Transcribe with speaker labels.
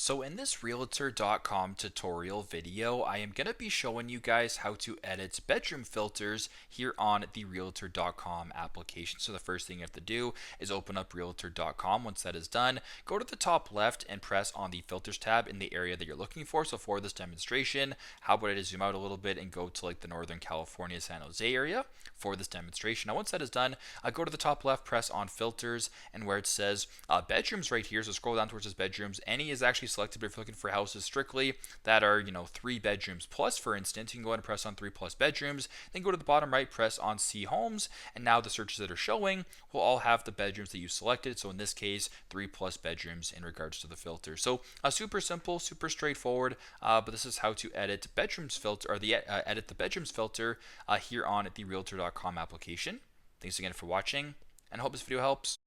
Speaker 1: So in this realtor.com tutorial video, I am going to be showing you guys how to edit bedroom filters here on the realtor.com application. So the first thing you have to do is open up realtor.com. Once that is done, go to the top left and press on the filters tab in the area that you're looking for. So for this demonstration, how about I just zoom out a little bit and go to like the Northern California, San Jose area for this demonstration. Now once that is done, go to the top left, press on filters, and where it says bedrooms right here, so scroll down towards this bedrooms. Any is actually selected, but if you're looking for houses strictly that are 3 bedrooms plus, for instance, you can go ahead and press on 3+ bedrooms, then go to the bottom right, press on see homes, and now the searches that are showing will all have the bedrooms that you selected. So in this case, 3+ bedrooms in regards to the filter. So super simple, super straightforward, but this is how to edit bedrooms filter, or edit the bedrooms filter here on the realtor.com application. Thanks again for watching, and I hope this video helps.